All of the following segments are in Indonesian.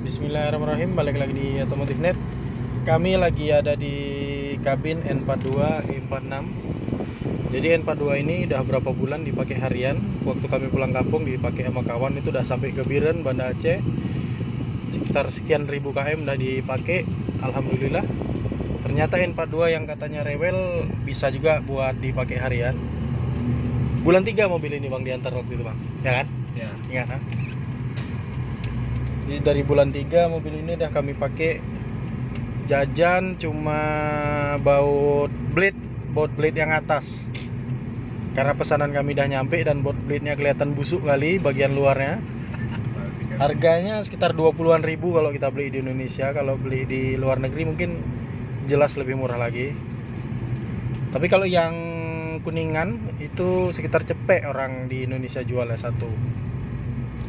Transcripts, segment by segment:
Bismillahirrahmanirrahim, balik lagi di Otomotif Net. Kami lagi ada di kabin N42 E46. Jadi N42 ini udah berapa bulan dipakai harian. Waktu kami pulang kampung dipakai sama kawan, itu udah sampai ke Biren, Banda Aceh. Sekitar sekian ribu km udah dipakai. Alhamdulillah. Ternyata N42 yang katanya rewel bisa juga buat dipakai harian. Bulan 3 mobil ini Bang diantar waktu itu Bang, ya kan? Ya. Ingat, Jadi dari bulan 3 mobil ini udah kami pakai. Jajan cuma baut blade yang atas. Karena pesanan kami udah nyampe dan baut blade-nya kelihatan busuk kali bagian luarnya. Harganya sekitar 20-an ribu kalau kita beli di Indonesia. Kalau beli di luar negeri mungkin jelas lebih murah lagi. Tapi kalau yang kuningan itu sekitar cepek orang di Indonesia jualnya satu.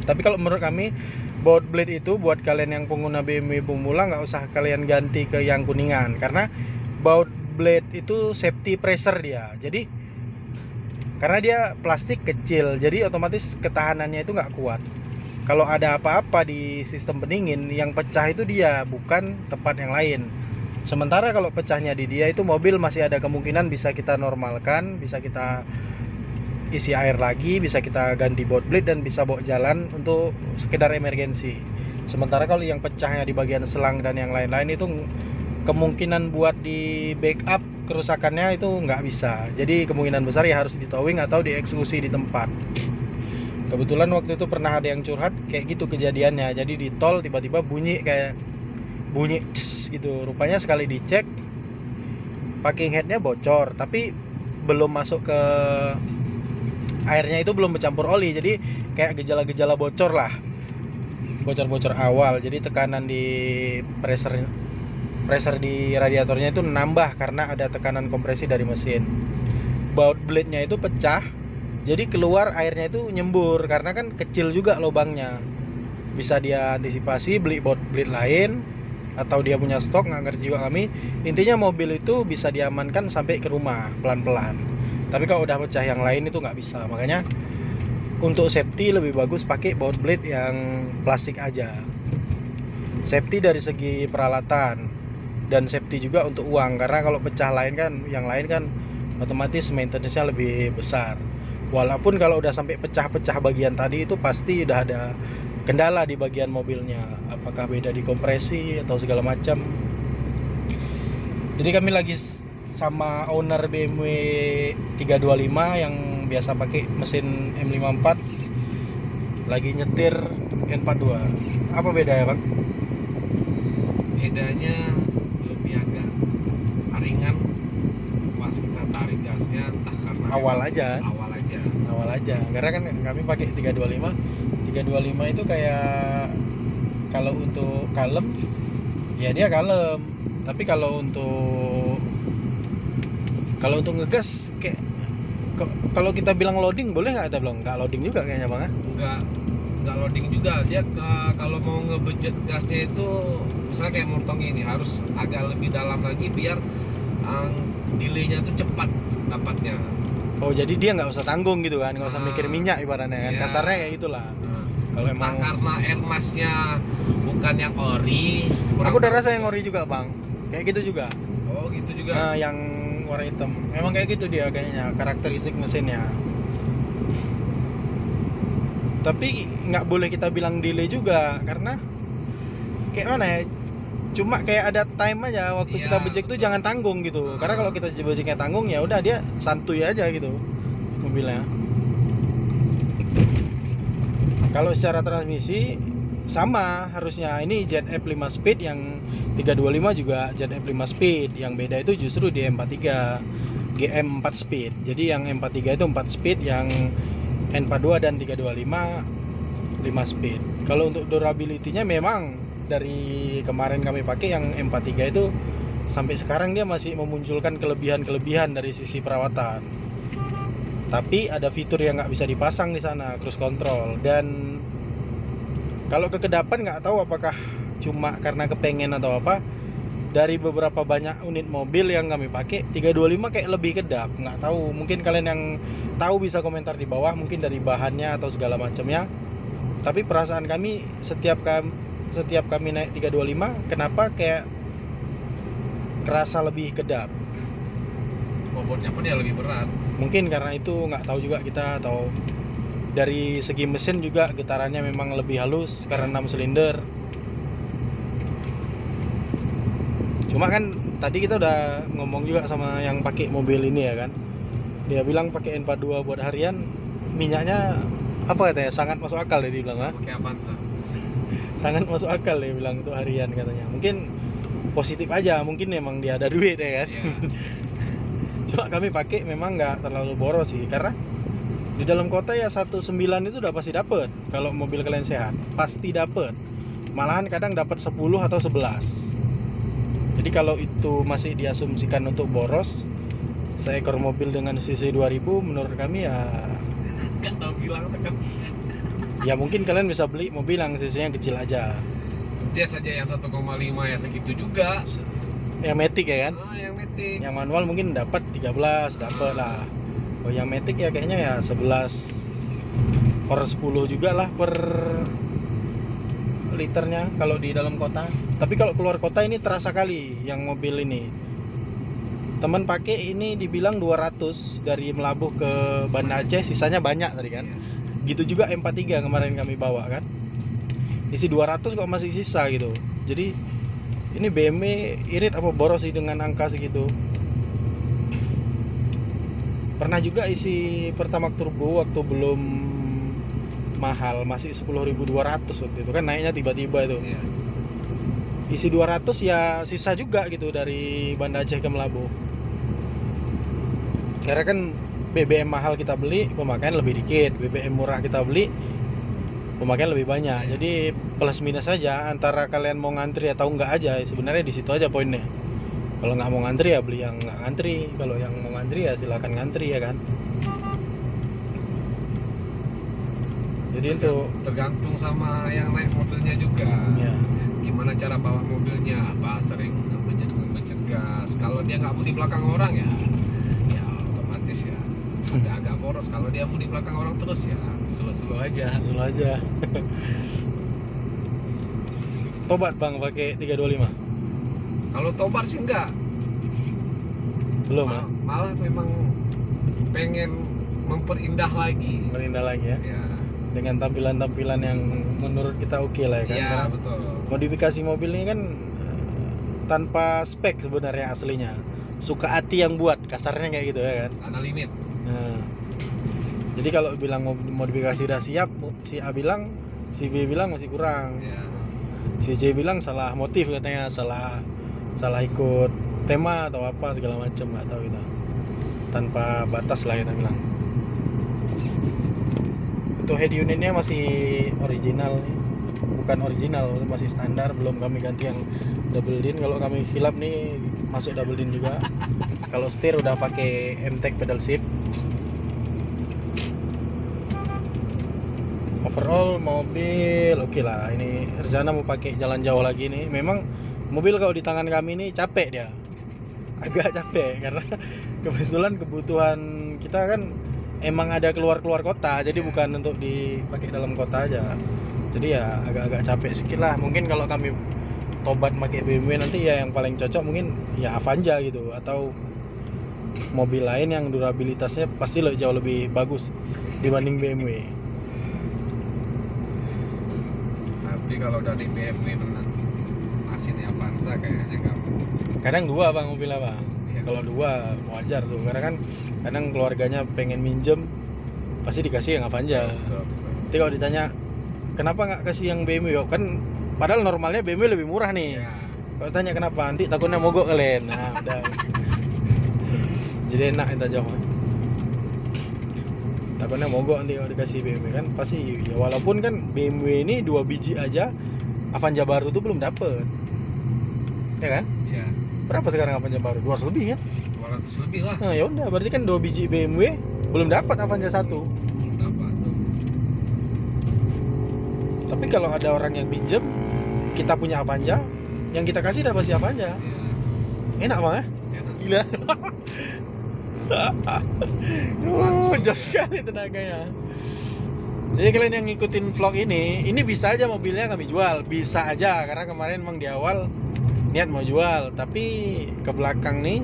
Tapi kalau menurut kami baut blade itu buat kalian yang pengguna BMW pemula nggak usah kalian ganti ke yang kuningan, karena baut blade itu safety pressure dia. Jadi karena dia plastik kecil, jadi otomatis ketahanannya itu nggak kuat. Kalau ada apa-apa di sistem pendingin, yang pecah itu dia, bukan tempat yang lain. Sementara kalau pecahnya di dia itu mobil masih ada kemungkinan bisa kita normalkan, bisa kita isi air lagi, bisa kita ganti baut blade dan bisa bawa jalan untuk sekedar emergensi. Sementara kalau yang pecahnya di bagian selang dan yang lain-lain itu kemungkinan buat di backup kerusakannya itu nggak bisa. Jadi kemungkinan besar ya harus di towing atau dieksekusi di tempat. Kebetulan waktu itu pernah ada yang curhat kayak gitu kejadiannya. Jadi di tol tiba-tiba bunyi cs gitu. Rupanya sekali dicek packing headnya bocor, tapi belum masuk ke airnya, itu belum bercampur oli. Jadi kayak gejala-gejala bocor lah, bocor awal. Jadi tekanan di pressure di radiatornya itu nambah karena ada tekanan kompresi dari mesin. Baut blade-nya itu pecah, jadi keluar airnya itu nyembur karena kan kecil juga lubangnya. Bisa dia antisipasi beli baut blade lain atau dia punya stok, nggak ngerti juga kami. Intinya mobil itu bisa diamankan sampai ke rumah pelan-pelan. Tapi kalau udah pecah yang lain itu nggak bisa. Makanya untuk safety lebih bagus pakai baut blade yang plastik aja. Safety dari segi peralatan dan safety juga untuk uang. Karena kalau pecah yang lain kan otomatis maintenance-nya lebih besar. Walaupun kalau udah sampai pecah-pecah bagian tadi itu pasti udah ada kendala di bagian mobilnya. Apakah beda di kompresi atau segala macam. Jadi kami lagi sama owner BMW 325 yang biasa pakai mesin M54 lagi nyetir N42. Apa bedanya Bang? Bedanya lebih agak ringan pas kita tarik gasnya, entah karena Awal aja karena kan kami pakai 325 itu kayak kalau untuk kalem ya dia kalem, tapi kalau untuk ngegas kayak kalau kita bilang loading boleh nggak? Kita bilang nggak loading juga kayaknya Bang. Nggak loading juga dia. Kalau mau ngebejet gasnya itu misalnya kayak Murtong ini harus agak lebih dalam lagi biar delay-nya tuh cepat dapatnya. Oh jadi dia nggak usah tanggung gitu kan, nggak usah mikir minyak ibaratnya kan, kasarnya kayak itulah. Kalau emang karena air masknya bukan yang ori. Aku udah rasa yang ori juga Bang, kayak gitu juga. Oh gitu juga. Yang warna hitam, memang kayak gitu dia kayaknya karakteristik mesinnya. Tapi nggak boleh kita bilang delay juga, karena kayak mana ya, cuma kayak ada time aja waktu kita bejek tuh jangan tanggung gitu. Karena kalau kita bejeknya tanggung ya udah dia santuy aja gitu mobilnya. Kalau secara transmisi sama harusnya, ini ZF 5 speed, yang 325 juga ZF 5 speed. Yang beda itu justru di M43 GM 4 speed. Jadi yang M43 itu 4 speed, yang N42 dan 325 5 speed. Kalau untuk durability-nya memang dari kemarin kami pakai yang M43 itu sampai sekarang dia masih memunculkan kelebihan dari sisi perawatan. Tapi ada fitur yang nggak bisa dipasang di sana, cruise control. Dan kalau kekedapan nggak tahu apakah cuma karena kepengen atau apa, dari beberapa banyak unit mobil yang kami pakai 325 kayak lebih kedap. Nggak tahu, mungkin kalian yang tahu bisa komentar di bawah, mungkin dari bahannya atau segala macamnya. Tapi perasaan kami setiap setiap kami naik 325 kenapa kayak kerasa lebih kedap. Bobotnya pun ya lebih berat. Mungkin karena itu, nggak tahu juga kita, atau dari segi mesin juga getarannya memang lebih halus karena 6 silinder. Cuma kan tadi kita udah ngomong juga sama yang pakai mobil ini ya kan, dia bilang pakai N42 buat harian minyaknya apa katanya sangat masuk akal ya, dia bilang ah. Pakai Avanza. Sangat masuk akal dia bilang untuk harian katanya. Mungkin positif aja, mungkin memang dia ada duit ya kan. Cuma kami pakai memang nggak terlalu boros sih, karena di dalam kota ya 19 itu udah pasti dapet. Kalau mobil kalian sehat pasti dapet, malahan kadang dapat 10 atau 11. Jadi kalau itu masih diasumsikan untuk boros, seekor mobil dengan cc 2000 menurut kami ya Nggak tahu bilang kan. ya mungkin kalian bisa beli mobil yang cc-nya kecil aja. Jazz aja yang 1,5 ya segitu juga. Yang Matic ya kan. Yang Matic. Yang manual mungkin dapat 13, dapat lah. Oh yang Matic ya kayaknya ya 11 per 10 juga lah per liternya kalau di dalam kota. Tapi kalau keluar kota ini terasa kali yang mobil ini. Teman pakai ini dibilang 200 dari Melabuh ke Banda Aceh, sisanya banyak tadi kan. Gitu juga M43 kemarin kami bawa kan. Isi 200 kok masih sisa gitu. Jadi ini BMW irit apa boros sih dengan angka segitu. Pernah juga isi Pertamax turbo waktu belum mahal, masih 10.200 waktu itu kan, naiknya tiba-tiba itu. Isi 200 ya sisa juga gitu dari Banda Aceh ke Melabuh. Karena kan BBM mahal kita beli, pemakaian lebih dikit. BBM murah kita beli, pemakaian lebih banyak. Jadi plus minus saja antara kalian mau ngantri atau enggak aja. Sebenarnya di situ aja poinnya. Kalau nggak mau ngantri ya beli yang nggak ngantri. Kalau yang mau ngantri ya silakan ngantri ya kan. Jadi itu tergantung sama yang naik mobilnya juga. Ya. Gimana cara bawa mobilnya? Apa sering ngebecet gas? Kalau dia nggak mau di belakang orang ya otomatis ya agak boros. Kalau dia mau di belakang orang terus ya slow aja. Tobat bang pakai 325? Kalau tobat sih enggak. Belum malah memang pengen memperindah lagi. Ya. Ya. Dengan tampilan-tampilan yang menurut kita oke lah ya kan. Iya betul. Modifikasi mobil ini kan tanpa spek sebenarnya aslinya. Suka hati yang buat, kasarnya kayak gitu ya kan. Ada limit. Nah, jadi kalau bilang modifikasi udah siap, si A bilang, si B bilang masih kurang. Ya. Si C bilang salah motif katanya, salah ikut tema atau apa segala macam, nggak tahu kita. Tanpa batas lah kita bilang. Untuk head unitnya masih original nih. Bukan original, masih standar, belum kami ganti yang double din. Kalau kami hilap nih masuk double din juga. Kalau setir udah pakai MTEK pedal shift. Overall mobil oke lah. Ini rencana mau pakai jalan jauh lagi nih. Memang mobil kalau di tangan kami ini capek dia. Agak capek karena kebutuhan kita kan emang ada keluar kota, jadi bukan untuk dipakai dalam kota aja. Jadi ya agak-agak capek sedikit lah. Mungkin kalau kami tobat pakai BMW nanti ya yang paling cocok mungkin ya Avanza gitu, atau mobil lain yang durabilitasnya pasti jauh lebih bagus dibanding BMW. Tapi kalau dari BMW benar masih nih Avanza kayaknya kamu. Kadang dua bang mobilnya bang. Iya. Kalau dua wajar tuh, karena kan kadang keluarganya pengen minjem pasti dikasih yang Avanza. Betul. Tapi kalau ditanya kenapa nggak kasih yang BMW kan, padahal normalnya BMW lebih murah nih. Ya. Kalau tanya kenapa, nanti takutnya mogok kalian. Nah udah. Jadi enak kita jawab. Takutnya mogok nanti kalau dikasih BMW kan pasti ya, walaupun kan BMW ini 2 biji aja, Avanza baru tuh belum dapet. Ya kan? Iya. Berapa sekarang Avanza baru? 200 lebih kan? 200 lebih lah. Nah ya udah, berarti kan 2 biji BMW belum dapat Avanza 1. Belum dapat tuh. Tapi kalau ada orang yang pinjem, kita punya Avanza, yang kita kasih dapat si Avanza. Iya. Enak banget. Enak. Gila. Langsung, Jos ya. sekali tenaganya. Jadi kalian yang ngikutin vlog ini bisa aja mobilnya kami jual, bisa aja karena kemarin emang di awal niat mau jual, tapi ke belakang nih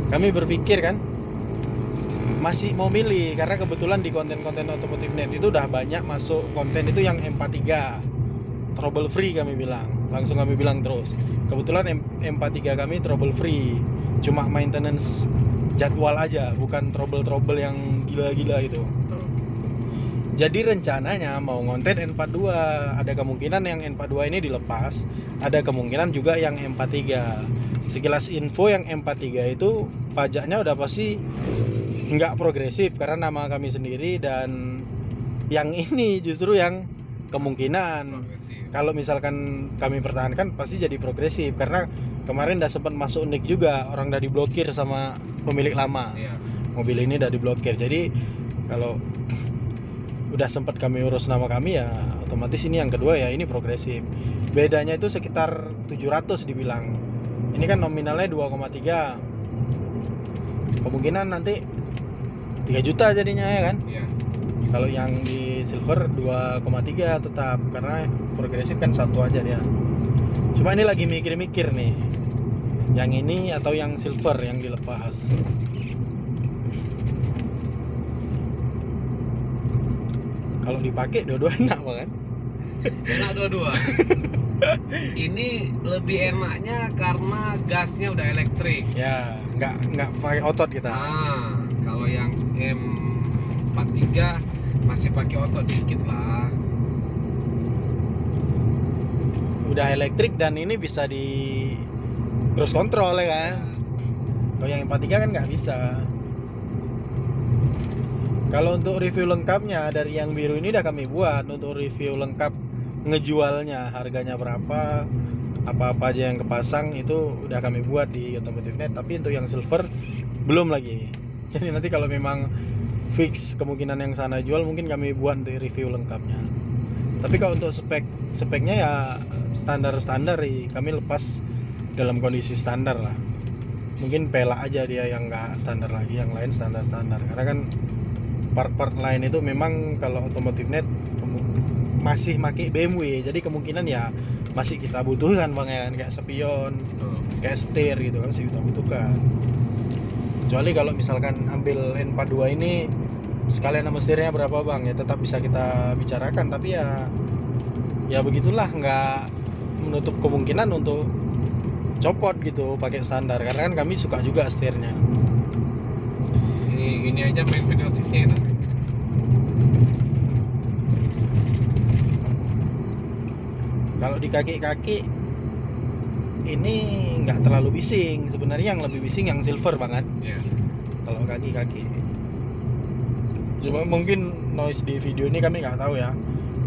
kami berpikir kan masih mau milih karena kebetulan di konten-konten Otomotif Net itu udah banyak masuk konten itu yang M43 trouble free kami bilang. Langsung kami bilang terus. Kebetulan M43 kami trouble free. Cuma maintenance jadwal aja, bukan trouble yang gila-gila itu. Jadi rencananya mau ngonten N42, ada kemungkinan yang N42 ini dilepas, ada kemungkinan juga yang M43. Sekilas info yang M43 itu pajaknya udah pasti nggak progresif karena nama kami sendiri, dan yang ini justru yang kemungkinan kalau misalkan kami pertahankan pasti jadi progresif karena kemarin udah sempat masuk nick juga, orang udah diblokir sama pemilik lama. Mobil ini udah diblokir, jadi kalau udah sempat kami urus nama kami ya otomatis ini yang kedua ya ini progresif. Bedanya itu sekitar 700 dibilang. Ini kan nominalnya 2,3. Kemungkinan nanti 3 juta jadinya ya kan? Iya. Kalau yang di silver 2,3 tetap karena progresif kan satu aja dia. Cuma ini lagi mikir-mikir nih. Yang ini atau yang silver yang dilepas. Kalau dipakai dua-dua enak banget. Enak dua-dua. Ini lebih enaknya karena gasnya udah elektrik. Ya, nggak pakai otot kita. Kalau yang M43 masih pakai otot dikit lah. Udah elektrik dan ini bisa di cruise control ya kan. Kalau yang M43 kan nggak bisa. Kalau untuk review lengkapnya dari yang biru ini udah kami buat. Untuk review lengkap ngejualnya, harganya berapa, apa-apa aja yang kepasang itu udah kami buat di Otomotif Net. Tapi untuk yang silver belum lagi. Jadi nanti kalau memang fix kemungkinan yang sana jual mungkin kami buat di review lengkapnya. Tapi kalau untuk speknya ya standar-standar kami lepas dalam kondisi standar lah. Mungkin pelak aja dia yang nggak standar lagi, yang lain standar-standar. Karena kan part-part lain itu memang kalau Otomotif Net masih pakai BMW, jadi kemungkinan ya masih kita butuhkan bang ya, kayak spion, kayak setir gitu kan masih kita butuhkan. Kecuali kalau misalkan ambil N42 ini sekalian sama setirnya berapa bang, ya tetap bisa kita bicarakan, tapi ya begitulah, nggak menutup kemungkinan untuk copot gitu pakai standar karena kan kami suka juga setirnya. Ini aja main pedal shiftnya itu. Kalau di kaki-kaki ini nggak terlalu bising sebenarnya, yang lebih bising yang silver banget. Kalau kaki-kaki cuma mungkin noise di video ini kami nggak tahu ya,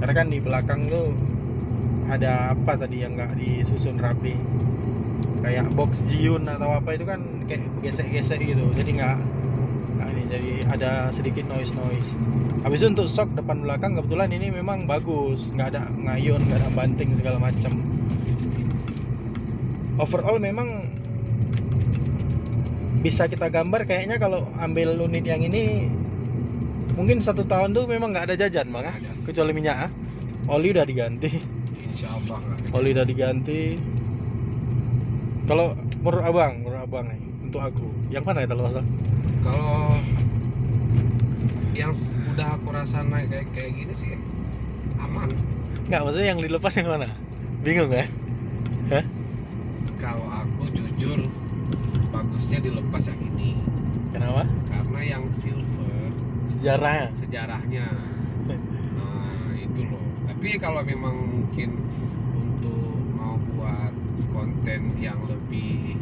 karena kan di belakang tuh ada apa tadi yang nggak disusun rapi, kayak box Jiun atau apa itu kan kayak gesek-gesek gitu, jadi nggak ini, jadi ada sedikit noise. Habis itu untuk shock depan belakang kebetulan ini memang bagus, nggak ada ngayun, nggak ada banting segala macam. Overall memang bisa kita gambar kayaknya kalau ambil unit yang ini mungkin 1 tahun tuh memang nggak ada jajan bang, kecuali minyak. Oli udah diganti, insyaallah oli udah diganti. Kalau menurut abang nih, untuk aku yang mana ya kalau kalau yang udah aku rasa naik kayak gini sih aman. Nggak, maksudnya yang dilepas yang mana? Bingung kan? Hah? Kalau aku jujur bagusnya dilepas yang ini. Kenapa? Karena yang silver sejarahnya. Nah itu loh. Tapi kalau memang mungkin untuk mau buat konten yang lebih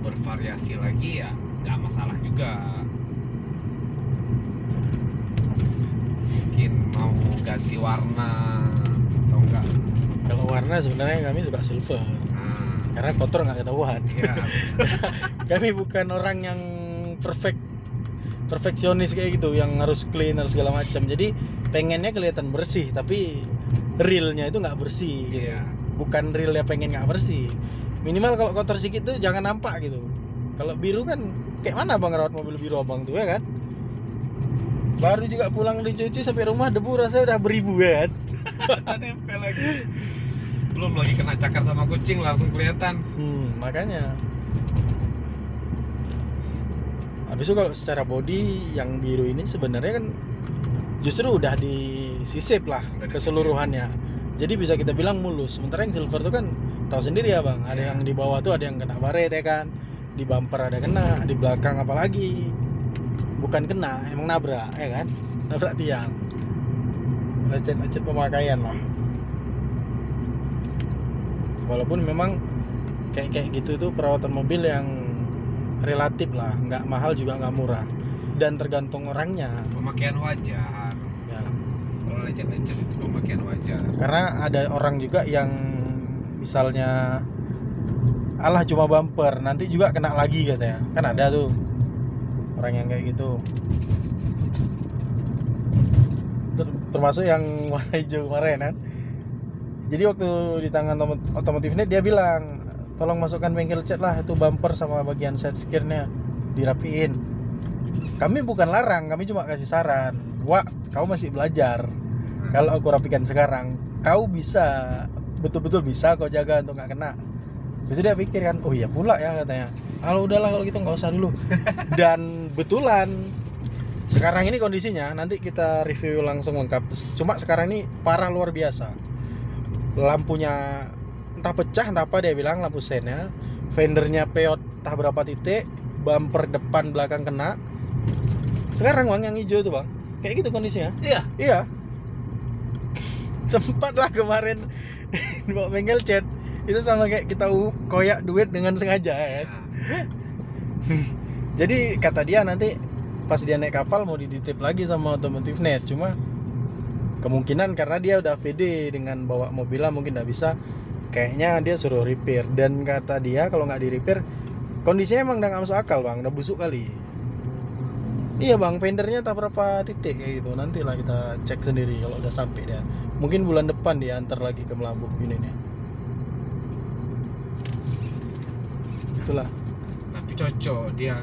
bervariasi lagi ya nggak masalah juga. Mungkin mau ganti warna atau enggak. Kalau warna sebenarnya kami suka silver. Karena kotor nggak ketahuan. Kami bukan orang yang perfeksionis kayak gitu, yang harus clean harus segala macam. Jadi pengennya kelihatan bersih, tapi realnya itu nggak bersih. Gitu. Bukan realnya pengen nggak bersih. Minimal kalau kotor sedikit tuh jangan nampak gitu. Kalau biru kan kayak mana bang rawat mobil biru abang tuh ya kan? Baru juga pulang dicuci sampai rumah debu rasanya udah beribu ya kan. Ada nempel lagi. Belum lagi kena cakar sama kucing langsung kelihatan. Makanya. Habis itu kalau secara body yang biru ini sebenarnya kan justru udah disisip lah keseluruhannya. Jadi bisa kita bilang mulus. Sementara yang silver tuh kan tahu sendiri ya bang, ada yang di bawah tuh ada yang kena baret ya kan, di bumper ada kena, di belakang apalagi bukan kena, emang nabrak ya kan, nabrak tiang. Lecet-lecet pemakaian lah. Walaupun memang kayak gitu tuh perawatan mobil yang relatif lah, nggak mahal juga nggak murah, dan tergantung orangnya. Pemakaian wajar. Ya. Kalau lecet-lecet itu pemakaian wajar. Karena ada orang juga yang misalnya alah cuma bumper, nanti juga kena lagi katanya. Kan ada tuh orang yang kayak gitu. Termasuk yang warna hijau kemarin kan. Jadi waktu di tangan otomotifnya dia bilang, tolong masukkan bengkel cat lah itu bumper sama bagian side skirtnya dirapiin. Kami bukan larang, kami cuma kasih saran. Wah, kau masih belajar. Kalau aku rapikan sekarang, kau bisa betul-betul bisa kau jaga untuk nggak kena. Terus dia pikir kan, oh iya pula ya katanya. Kalau udahlah kalau gitu nggak usah dulu. Dan betulan sekarang ini kondisinya nanti kita review langsung lengkap. Cuma sekarang ini parah luar biasa. Lampunya entah pecah entah apa dia bilang, lampu sennya, fendernya peot entah berapa titik, bumper depan belakang kena. Sekarang bang yang hijau itu bang, kayak gitu kondisinya. Iya. Sempat lah kemarin bawa bengkel cat itu sama kayak kita koyak duit dengan sengaja ya. Jadi kata dia nanti pas dia naik kapal mau dititip lagi sama Automotive Net, cuma kemungkinan karena dia udah pede dengan bawa mobilnya mungkin nggak bisa. Kayaknya dia suruh repair, dan kata dia kalau nggak di repair kondisinya emang udah nggak masuk akal bang, udah busuk kali. Iya bang, fendernya tak berapa titik kayak gitu. Nantilah kita cek sendiri kalau udah sampai dia. Mungkin bulan depan dia antar lagi ke Melambung unitnya. Itulah. Tapi cocok dia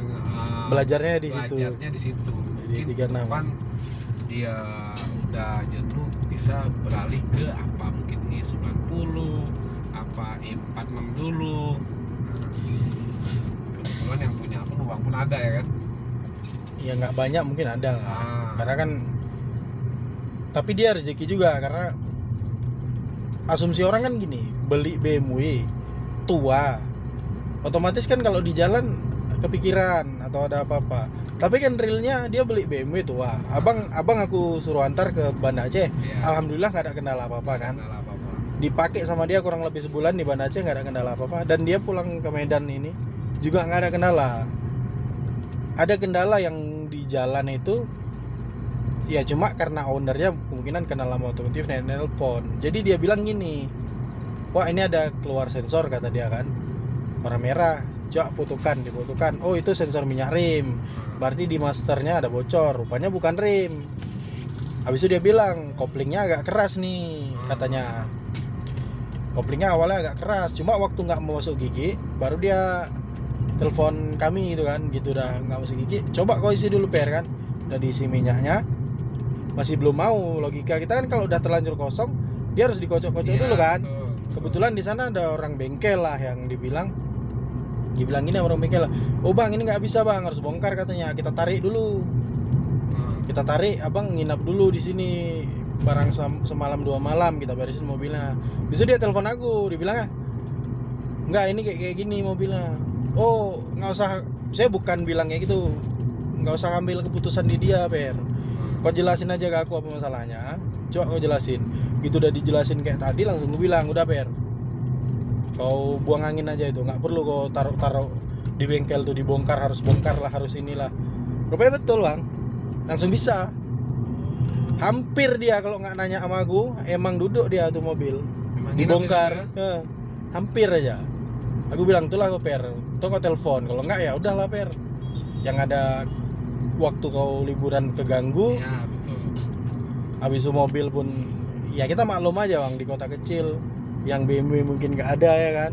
belajarnya di situ. Belajarnya di situ. Mungkin di 36. depan dia udah jenuh bisa beralih ke apa mungkin E90 apa E46 dulu. Kebetulan yang punya penumpang pun ada ya kan. Ya nggak banyak mungkin ada lah. Karena kan tapi dia rezeki juga, karena asumsi orang kan gini, beli BMW tua otomatis kan kalau di jalan kepikiran atau ada apa-apa. Tapi kan realnya dia beli BMW tua. Abang aku suruh antar ke Banda Aceh. Alhamdulillah nggak ada kendala apa-apa kan. Dipakai sama dia kurang lebih sebulan di Banda Aceh nggak ada kendala apa-apa. Dan dia pulang ke Medan ini juga nggak ada kendala. Ada kendala yang di jalan itu ya cuma karena ownernya kemungkinan kenal sama otomotif nelpon. Jadi dia bilang gini, wah ini ada keluar sensor kata dia kan, warna merah, coba difotokan. Oh itu sensor minyak rim, berarti di masternya ada bocor, rupanya bukan rim. Habis itu dia bilang koplingnya agak keras nih katanya. Koplingnya awalnya agak keras, cuma waktu nggak mau masuk gigi baru dia telepon kami gitu kan, gitu udah nggak masuk gigi, coba kau isi dulu per kan, udah diisi minyaknya masih belum mau. Logika kita kan kalau udah terlanjur kosong dia harus dikocok-kocok dulu kan. Kebetulan di sana ada orang bengkel lah yang dibilang gini orang bengkel lah, oh bang ini nggak bisa bang, harus bongkar katanya, kita tarik dulu. Kita tarik, abang nginap dulu di sini barang semalam 2 malam, kita beresin mobilnya. Besok dia telepon aku, dibilang enggak ini kayak gini mobilnya. Oh nggak usah, saya bukan bilang kayak gitu, nggak usah ambil keputusan di dia per, kau jelasin aja ke aku apa masalahnya, coba kau jelasin. Gitu udah dijelasin kayak tadi langsung gue bilang udah per, kau buang angin aja itu, nggak perlu kau taruh di bengkel tuh, dibongkar, harus bongkar lah, harus inilah. Rupanya betul bang, langsung bisa. Hampir dia kalau nggak nanya sama aku, emang duduk dia tuh mobil memang dibongkar ya, hampir aja. Aku bilang itulah kau per, tuh kau telepon, kalau nggak ya udahlah per, yang ada waktu kau liburan keganggu ya, betul. Habis itu mobil pun ya kita maklum aja bang, di kota kecil yang BMW mungkin nggak ada ya kan,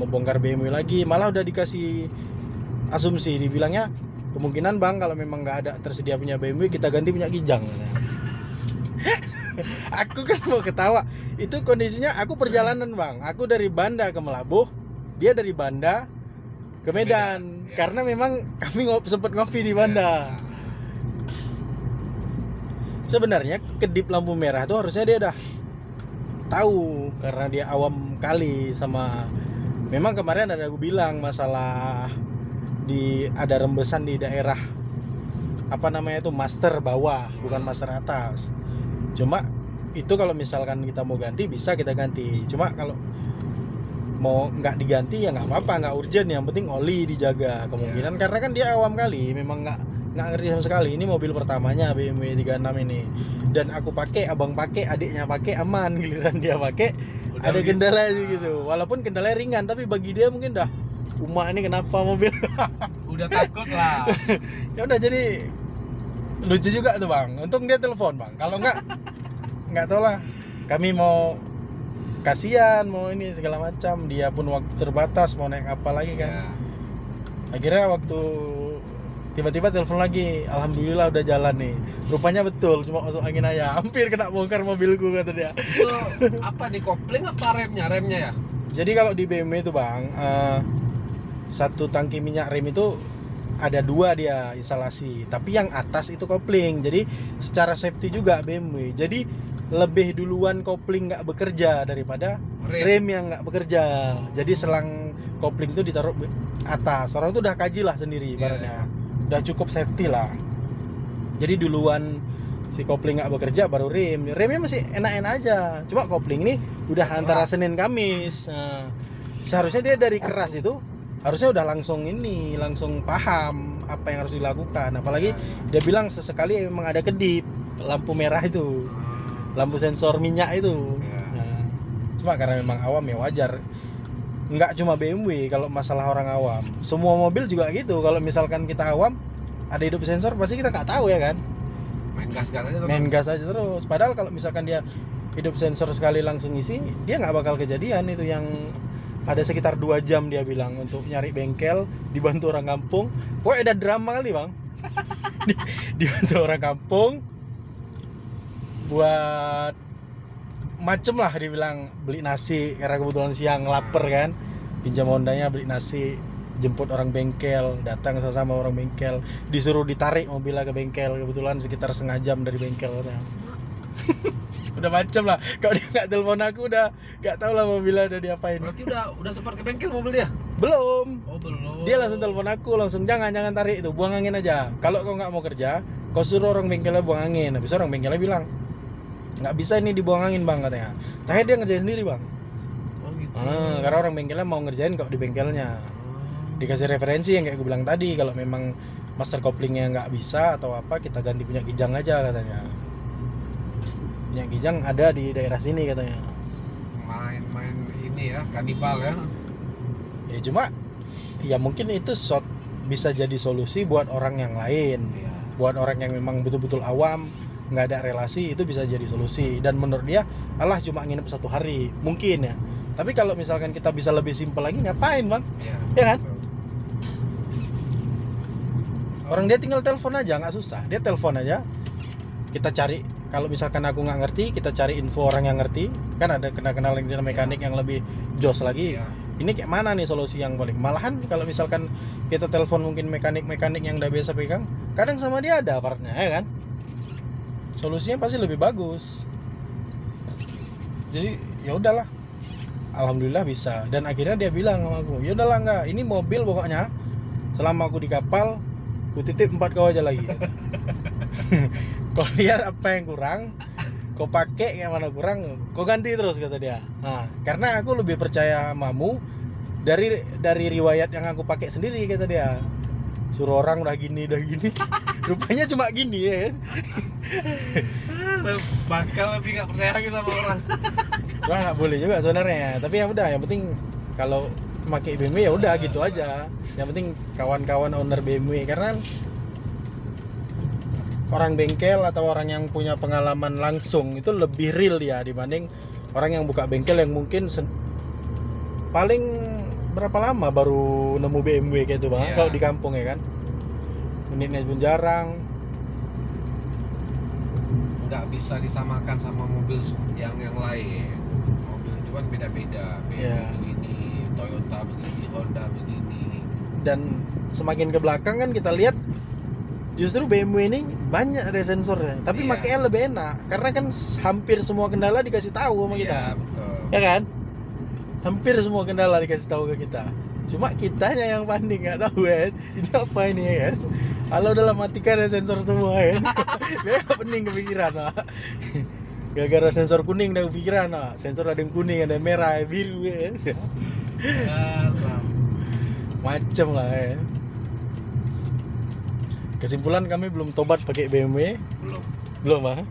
mau bongkar BMW lagi malah udah dikasih asumsi, dibilangnya kemungkinan bang kalau memang nggak ada tersedia punya BMW kita ganti punya Kijang. Aku kan mau ketawa, itu kondisinya aku perjalanan bang, aku dari Banda ke Melabuh, dia dari Banda ke Medan, ya. karena memang kami sempat ngopi di Banda. Sebenarnya kedip lampu merah tuh harusnya dia udah tahu, karena dia awam kali sama. Memang kemarin ada aku bilang masalah ada rembesan di daerah apa namanya itu master bawah, bukan master atas. Cuma itu kalau misalkan kita mau ganti bisa kita ganti. Cuma kalau mau nggak diganti ya nggak apa-apa, nggak urgent. Yang penting oli dijaga kemungkinan karena kan dia awam kali, memang nggak ngerti sama sekali. Ini mobil pertamanya BMW 36 ini, dan aku pakai, abang pakai, adiknya pakai, aman. Giliran dia pakai ada kendala aja gitu. Walaupun kendalanya ringan, tapi bagi dia mungkin dah ini kenapa mobil udah takut lah. Ya udah, jadi lucu juga tuh bang. Untung dia telepon bang. Kalau nggak tahu lah. Kami mau kasihan, mau ini segala macam. Dia pun waktu terbatas, mau naik apa lagi kan. Akhirnya waktu tiba-tiba telepon lagi, alhamdulillah udah jalan nih. Rupanya betul, cuma masuk angin aja. Hampir kena bongkar mobilku kata dia. Itu apa di kopling apa remnya ya? Jadi kalau di BMW itu bang, satu tangki minyak rem itu ada 2 dia instalasi, tapi yang atas itu kopling. Jadi secara safety juga BMW, jadi lebih duluan kopling nggak bekerja daripada rem yang nggak bekerja. Jadi selang kopling itu ditaruh atas. Orang itu udah kaji lah sendiri ibaratnya, udah cukup safety lah. Jadi duluan si kopling nggak bekerja baru remnya masih enak-enak aja. Cuma kopling ini udah antara Senin Kamis. Nah, seharusnya dia dari keras itu harusnya udah langsung paham apa yang harus dilakukan. Apalagi dia bilang sesekali memang ada kedip lampu merah itu, lampu sensor minyak itu. Nah, cuma karena memang awam ya wajar. Nggak cuma BMW, kalau masalah orang awam, semua mobil juga gitu. Kalau misalkan kita awam ada hidup sensor pasti kita nggak tahu ya kan, main gas aja terus. Padahal kalau misalkan dia hidup sensor sekali langsung isi, dia nggak bakal kejadian itu yang ada sekitar 2 jam dia bilang untuk nyari bengkel, dibantu orang kampung. Pokoknya ada drama kali bang. Dibantu orang kampung buat macem lah, dibilang beli nasi karena kebetulan siang lapar kan, pinjam Hondanya beli nasi, jemput orang bengkel, datang sama orang bengkel, disuruh ditarik mobilnya ke bengkel, kebetulan sekitar setengah jam dari bengkel. Udah macam lah, kalau dia nggak telepon aku udah nggak tahu lah mobilnya udah diapain. Berarti udah sempat ke bengkel mobil dia? Belum. Oh belum. Dia langsung telepon aku, langsung jangan tarik itu, buang angin aja. Kalau kau nggak mau kerja, kau suruh orang bengkelnya buang angin. Habis orang bengkelnya bilang nggak bisa ini dibuang angin bang katanya. Terakhir dia ngerjain sendiri bang. Oh gitu. Karena orang bengkelnya mau ngerjain kok di bengkelnya. Dikasih referensi yang kayak gue bilang tadi, kalau memang master couplingnya nggak bisa atau apa, kita ganti punya Kijang aja katanya. Punya Kijang ada di daerah sini katanya. Main ini ya, kanibal ya. Ya cuma ya mungkin itu bisa jadi solusi buat orang yang lain. Buat orang yang memang betul-betul awam, nggak ada relasi, itu bisa jadi solusi. Dan menurut dia, alah cuma nginep 1 hari mungkin ya. Tapi kalau misalkan kita bisa lebih simpel lagi, ngapain bang? Ya kan? Orang dia tinggal telepon aja, nggak susah. Dia telepon aja, kita cari. Kalau misalkan aku nggak ngerti, kita cari info orang yang ngerti. Kan ada kenal yang mekanik yang lebih jos lagi. Ini kayak mana nih solusi yang paling? Malahan kalau misalkan kita telepon mungkin mekanik yang udah biasa pegang, kadang sama dia ada partnya, ya kan? Solusinya pasti lebih bagus. Jadi ya udahlah, alhamdulillah bisa. Dan akhirnya dia bilang sama aku, ya udahlah enggak, ini mobil pokoknya selama aku di kapal, ku titip 4 kau aja lagi. Kau lihat apa yang kurang, kau pakai, yang mana kurang, kau ganti terus kata dia. Nah, karena aku lebih percaya samamu dari riwayat yang aku pakai sendiri kata dia. Suruh orang udah gini, rupanya cuma gini ya. Bakal lebih nggak percaya lagi sama orang. Cuma nggak boleh juga sebenarnya. Tapi ya udah, yang penting kalau pakai BMW ya udah gitu aja. Yang penting kawan-kawan owner BMW, karena orang bengkel atau orang yang punya pengalaman langsung itu lebih real dia dibanding orang yang buka bengkel yang mungkin paling berapa lama baru nemu BMW kayak itu bang, kalau di kampung ya kan. unitnya pun jarang. Nggak bisa disamakan sama mobil yang lain. Mobil itu kan beda-beda, BMW Iya. begini, Toyota begini, Honda begini. Dan semakin ke belakang kan kita lihat justru BMW ini banyak ada sensornya, tapi Iya. makanya lebih enak karena kan hampir semua kendala dikasih tahu sama kita. Iya, betul. Ya kan? Hampir semua kendala dikasih tahu ke kita. Cuma kitanya yang panik, nggak tahu kan ini apa ini ya kan. Kalau dalam matikan ada sensor semua ya. Dia nggak pening kepikiran Pak. Gara-gara sensor kuning udah kepikiran Pak. Sensor ada yang kuning, ada yang merah, ada yang biru ya. Macem lah ya. Kesimpulan kami belum tobat pakai BMW. Belum Pak.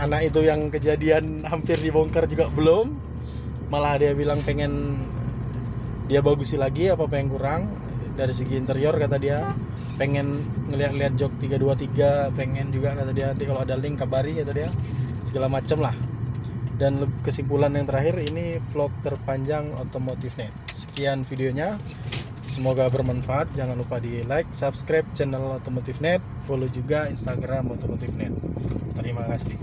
Anak itu yang kejadian hampir dibongkar juga belum. Malah dia bilang pengen dia bagusi lagi apa yang kurang dari segi interior, kata dia pengen ngeliat-liat jok 323, pengen juga kata dia nanti kalau ada link kabari kata dia, segala macem lah. Dan kesimpulan yang terakhir, ini vlog terpanjang Otomotif.net. Sekian videonya, semoga bermanfaat. Jangan lupa di like, subscribe channel Otomotif.net, follow juga Instagram Otomotif.net. Terima kasih.